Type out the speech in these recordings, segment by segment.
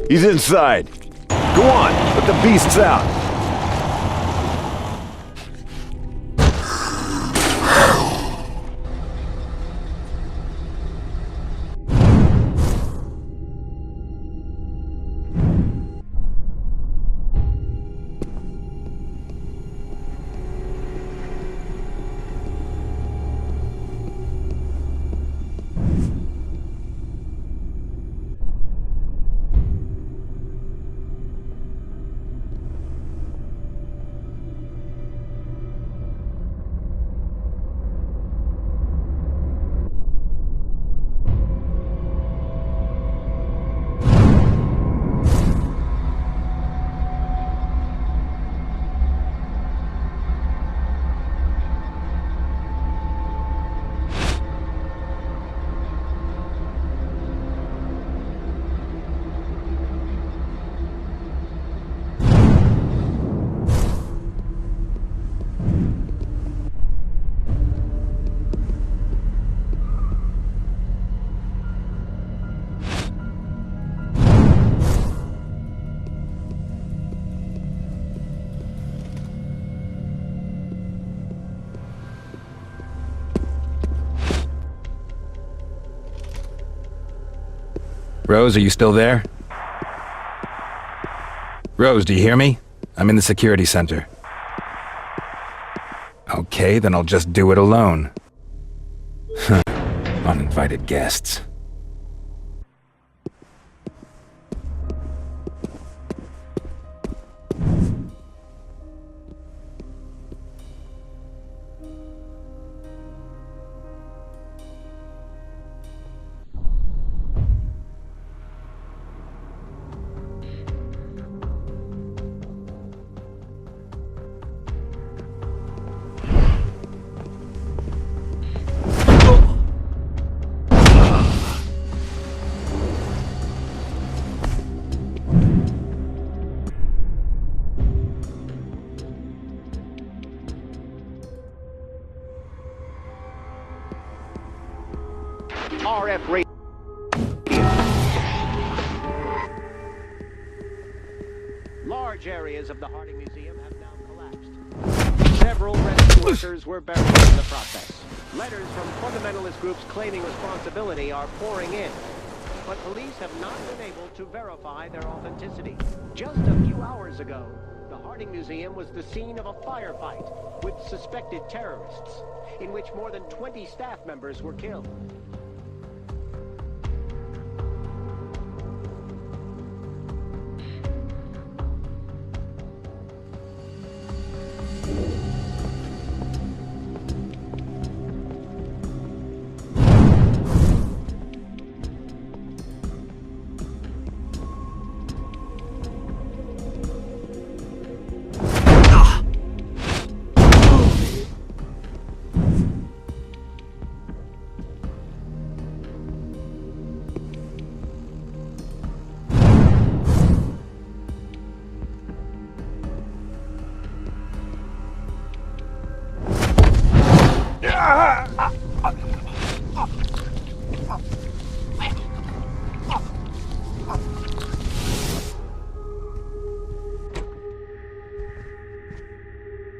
He's inside. Go on, let the beasts out. Rose, are you still there? Rose, do you hear me? I'm in the security center. Okay, then I'll just do it alone. Uninvited guests. RF radio. Large areas of the Harding Museum have now collapsed. Several rescue workers were buried in the process. Letters from fundamentalist groups claiming responsibility are pouring in, but police have not been able to verify their authenticity. Just a few hours ago, the Harding Museum was the scene of a firefight with suspected terrorists, in which more than 20 staff members were killed.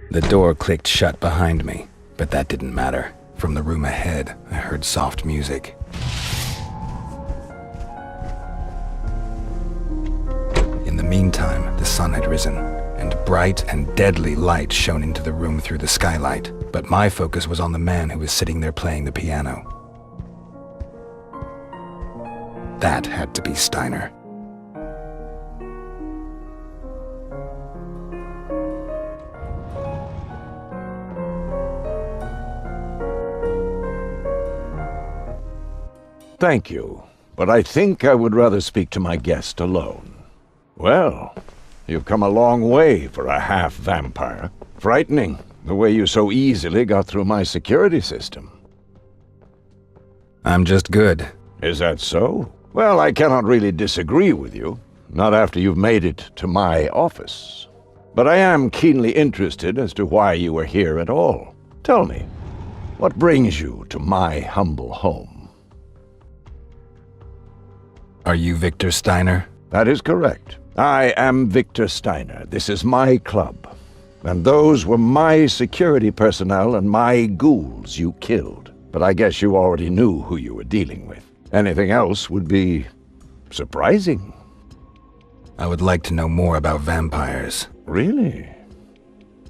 The door clicked shut behind me, but that didn't matter. From the room ahead, I heard soft music. In the meantime, the sun had risen, and bright and deadly light shone into the room through the skylight, but my focus was on the man who was sitting there playing the piano. That had to be Steiner. Thank you, but I think I would rather speak to my guest alone. Well, you've come a long way for a half-vampire. Frightening, the way you so easily got through my security system. I'm just good. Is that so? Well, I cannot really disagree with you, not after you've made it to my office. But I am keenly interested as to why you are here at all. Tell me, what brings you to my humble home? Are you Victor Steiner? That is correct. I am Victor Steiner. This is my club. And those were my security personnel and my ghouls you killed. But I guess you already knew who you were dealing with. Anything else would be surprising. I would like to know more about vampires. Really?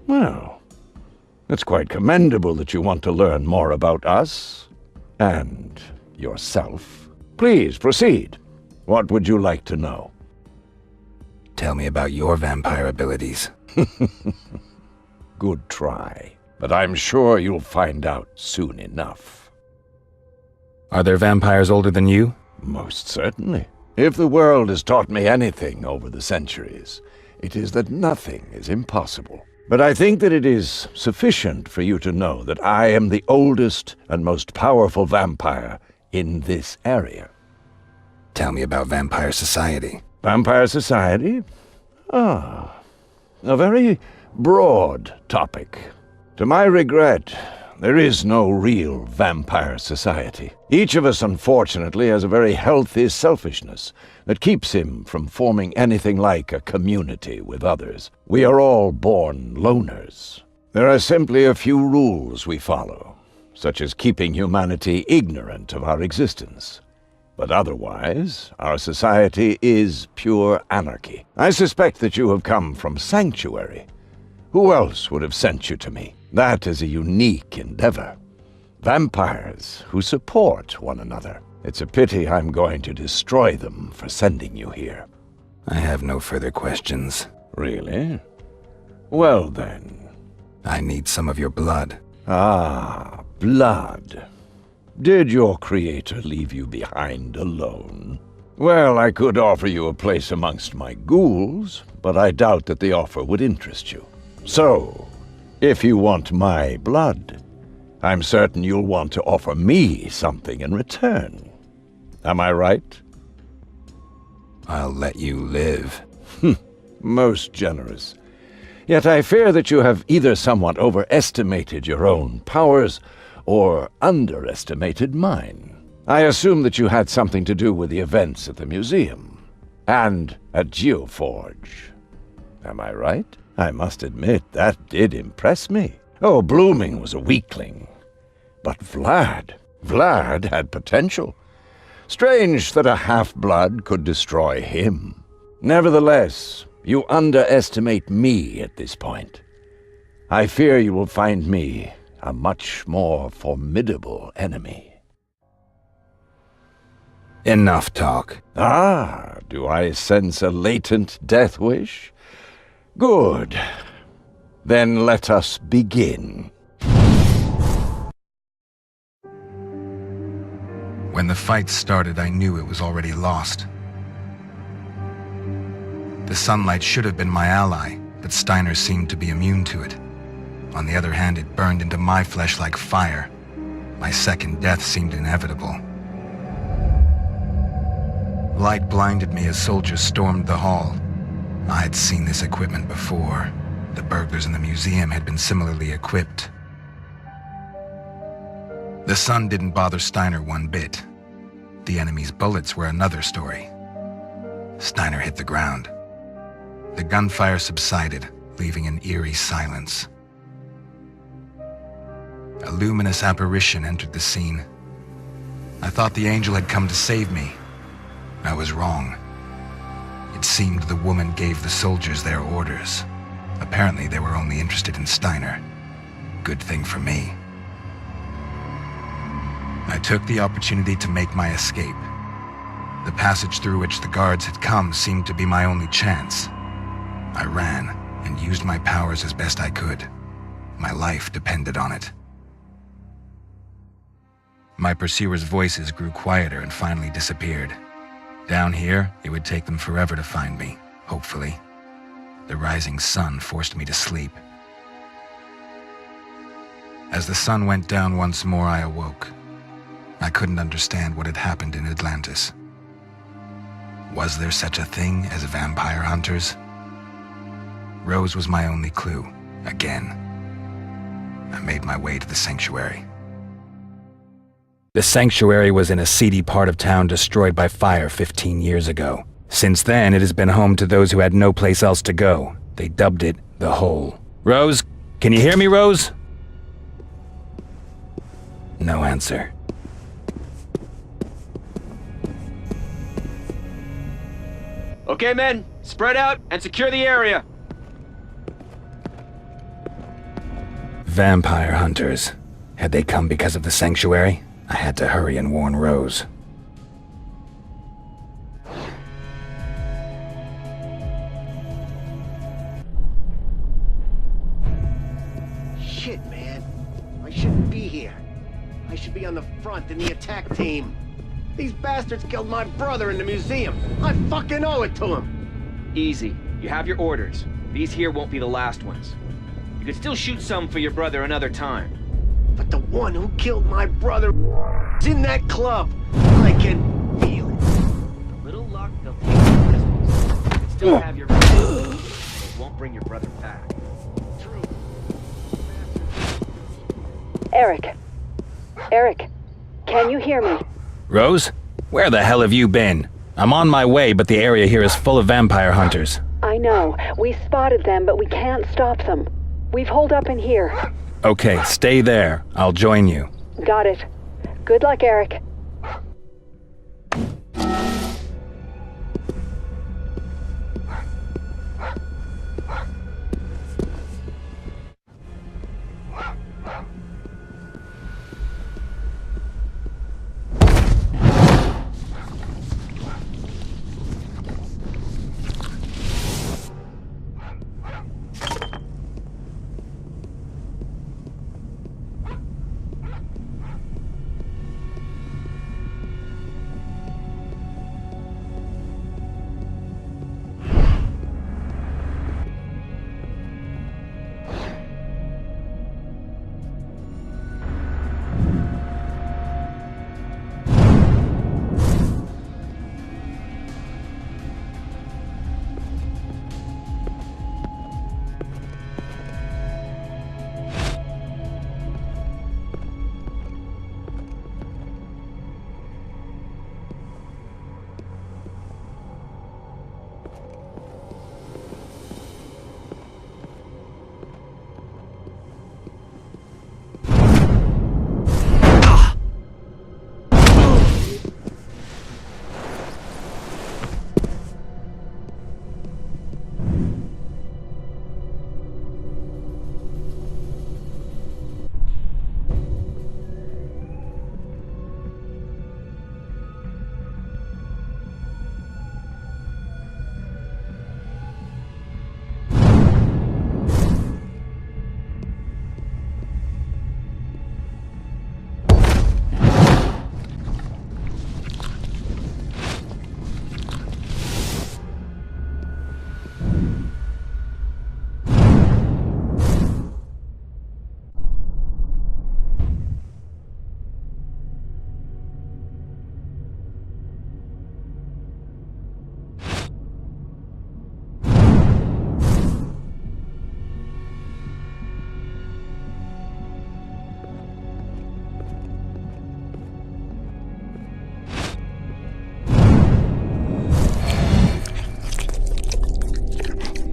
Well, it's quite commendable that you want to learn more about us and yourself. Please proceed. What would you like to know? Tell me about your vampire abilities. Good try, but I'm sure you'll find out soon enough. Are there vampires older than you? Most certainly. If the world has taught me anything over the centuries, it is that nothing is impossible. But I think that it is sufficient for you to know that I am the oldest and most powerful vampire in this area. Tell me about vampire society. Vampire society? A very broad topic. To my regret, there is no real vampire society. Each of us, unfortunately, has a very healthy selfishness that keeps him from forming anything like a community with others. We are all born loners. There are simply a few rules we follow, such as keeping humanity ignorant of our existence. But otherwise, our society is pure anarchy. I suspect that you have come from Sanctuary. Who else would have sent you to me? That is a unique endeavor. Vampires who support one another. It's a pity I'm going to destroy them for sending you here. I have no further questions. Really? Well then. I need some of your blood. Ah, blood. Did your creator leave you behind alone? Well, I could offer you a place amongst my ghouls, but I doubt that the offer would interest you. So, if you want my blood, I'm certain you'll want to offer me something in return. Am I right? I'll let you live. Most generous. Yet I fear that you have either somewhat overestimated your own powers or underestimated mine. I assume that you had something to do with the events at the museum and at Geoforge. Am I right? I must admit, that did impress me. Oh, Blooming was a weakling. But Vlad had potential. Strange that a half-blood could destroy him. Nevertheless, you underestimate me at this point. I fear you will find me a much more formidable enemy. Enough talk. Ah, do I sense a latent death wish? Good. Then let us begin. When the fight started, I knew it was already lost. The sunlight should have been my ally, but Steiner seemed to be immune to it. On the other hand, it burned into my flesh like fire. My second death seemed inevitable. Light blinded me as soldiers stormed the hall. I had seen this equipment before. The burglars in the museum had been similarly equipped. The sun didn't bother Steiner one bit. The enemy's bullets were another story. Steiner hit the ground. The gunfire subsided, leaving an eerie silence. A luminous apparition entered the scene. I thought the angel had come to save me. I was wrong. It seemed the woman gave the soldiers their orders. Apparently they were only interested in Steiner. Good thing for me. I took the opportunity to make my escape. The passage through which the guards had come seemed to be my only chance. I ran and used my powers as best I could. My life depended on it. My pursuers' voices grew quieter and finally disappeared. Down here, it would take them forever to find me, hopefully. The rising sun forced me to sleep. As the sun went down once more, I awoke. I couldn't understand what had happened in Atlantis. Was there such a thing as vampire hunters? Rose was my only clue, again. I made my way to the sanctuary. The sanctuary was in a seedy part of town destroyed by fire 15 years ago. Since then, it has been home to those who had no place else to go. They dubbed it the Hole. Rose? Can you hear me, Rose? No answer. Okay, men, spread out and secure the area. Vampire hunters. Had they come because of the sanctuary? I had to hurry and warn Rose. Shit, man. I shouldn't be here. I should be on the front in the attack team. These bastards killed my brother in the museum. I fucking owe it to them. Easy. You have your orders. These here won't be the last ones. You could still shoot some for your brother another time. But the one who killed my brother is in that club. I can feel it. With a little luck, they'll take your pistols. You can still have your revenge, and it won't bring your brother back. True. Eric. Eric, can you hear me? Rose? Where the hell have you been? I'm on my way, but the area here is full of vampire hunters. I know. We spotted them, but we can't stop them. We've holed up in here. Okay, stay there. I'll join you. Got it. Good luck, Eric.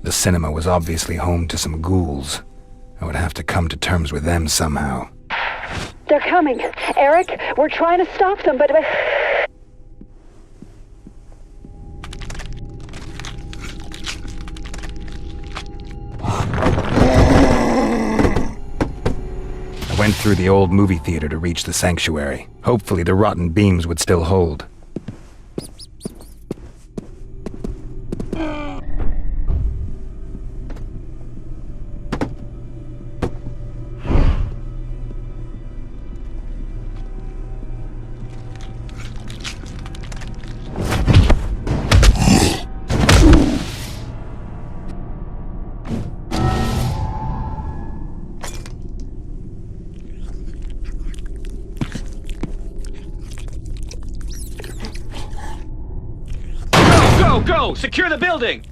The cinema was obviously home to some ghouls. I would have to come to terms with them somehow. They're coming. Eric, we're trying to stop them, but... I went through the old movie theater to reach the sanctuary. Hopefully the rotten beams would still hold. Go! Secure the building!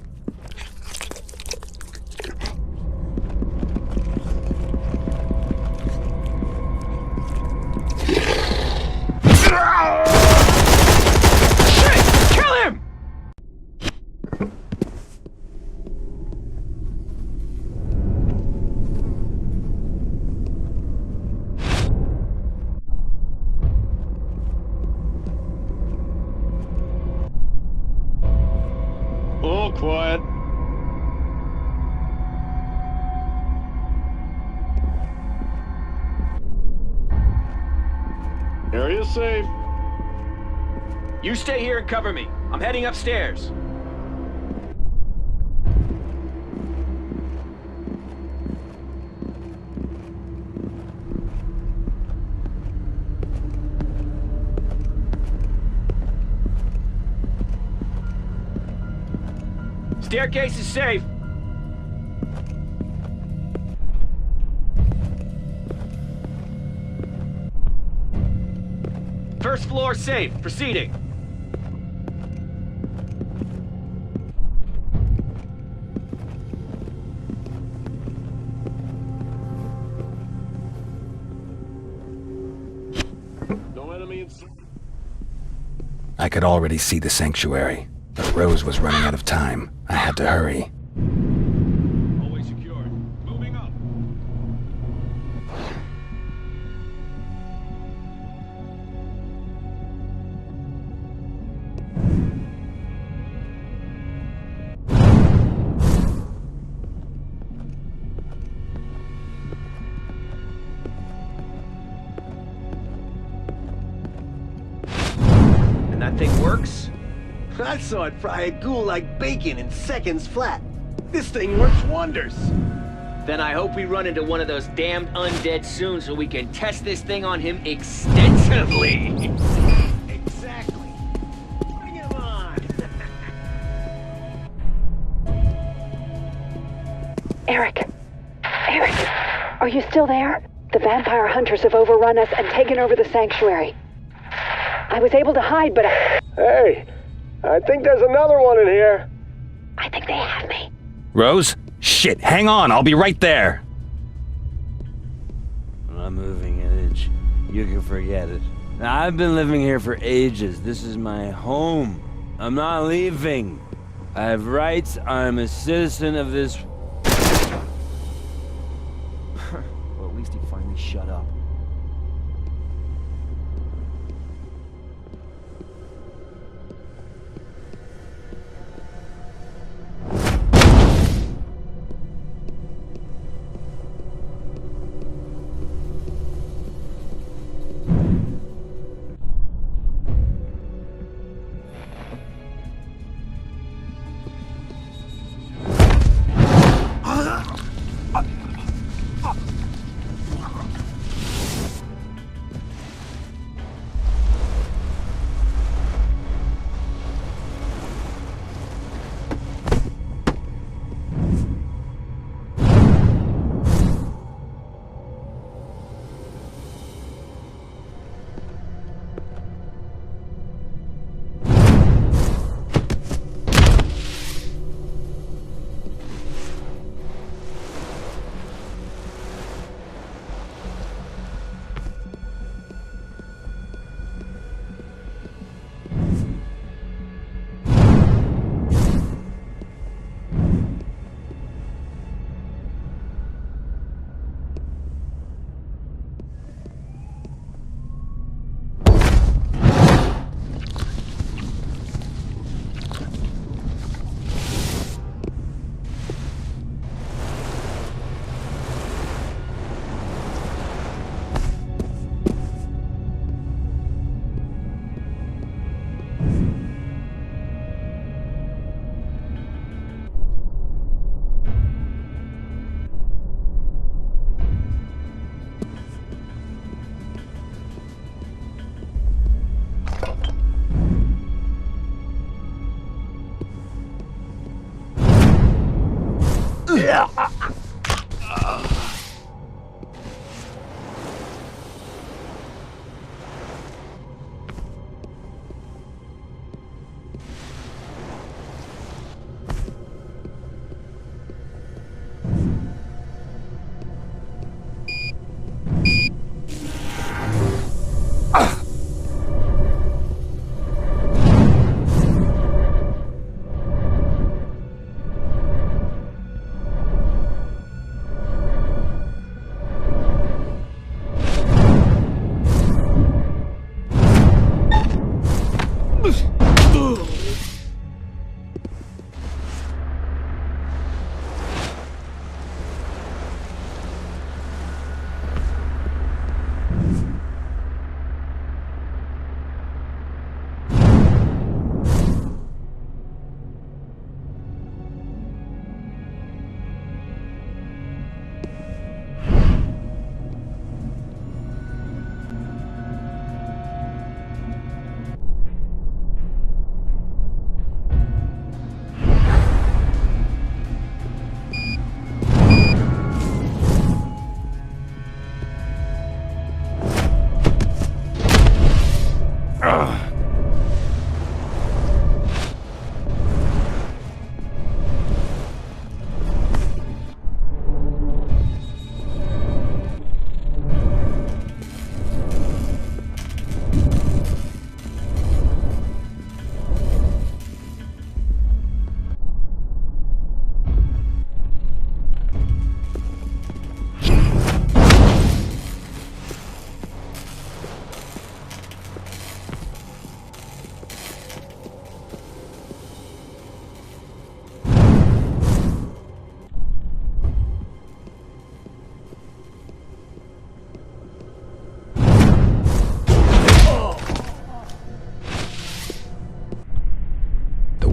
Shit! Kill him! All quiet. Area safe. You stay here and cover me. I'm heading upstairs. Staircase is safe. First floor safe. Proceeding. No enemy in sight. I could already see the sanctuary, but Rose was running out of time. I had to hurry. Always secured. Moving up. And that thing works? I saw it fry a ghoul like bacon in seconds flat. This thing works wonders. Then I hope we run into one of those damned undead soon so we can test this thing on him extensively. Exactly. Bring him on. Eric! Eric! Are you still there? The vampire hunters have overrun us and taken over the sanctuary. I was able to hide, but Hey, I think there's another one in here. I think they have me. Rose? Shit, hang on, I'll be right there. I'm not moving an inch. You can forget it. Now, I've been living here for ages. This is my home. I'm not leaving. I have rights. I'm a citizen of this... Well, at least he finally shut up.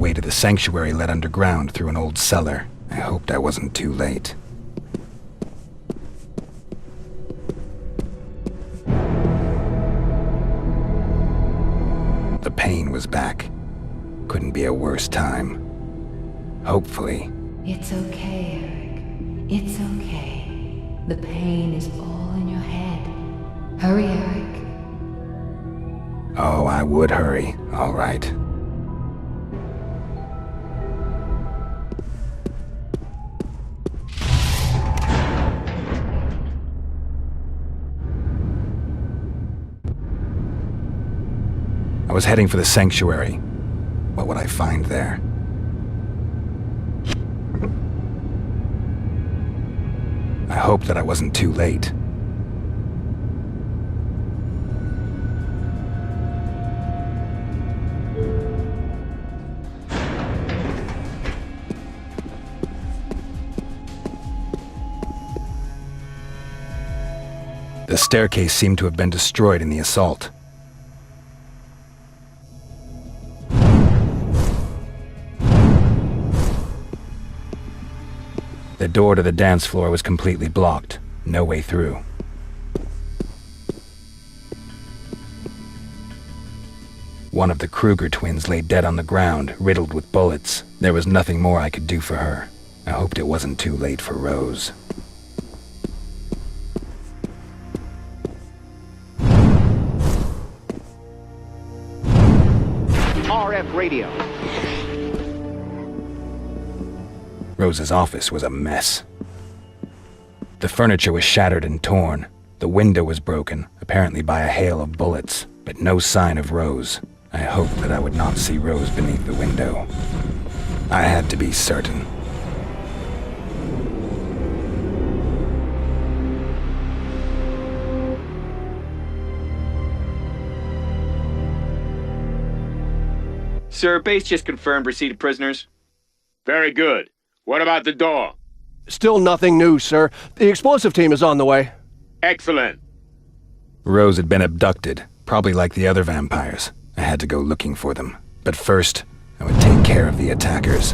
way to the sanctuary led underground through an old cellar. I hoped I wasn't too late. The pain was back. Couldn't be a worse time. Hopefully. It's okay, Eric. It's okay. The pain is all in your head. Hurry, Eric. Oh, I would hurry. All right. I was heading for the sanctuary. What would I find there? I hoped that I wasn't too late. The staircase seemed to have been destroyed in the assault. The door to the dance floor was completely blocked. No way through. One of the Kruger twins lay dead on the ground, riddled with bullets. There was nothing more I could do for her. I hoped it wasn't too late for Rose. RF radio. Rose's office was a mess. The furniture was shattered and torn. The window was broken, apparently by a hail of bullets, but no sign of Rose. I hoped that I would not see Rose beneath the window. I had to be certain. Sir, base just confirmed receipt of prisoners. Very good. What about the door? Still nothing new, sir. The explosive team is on the way. Excellent. Rose had been abducted, probably like the other vampires. I had to go looking for them. But first, I would take care of the attackers.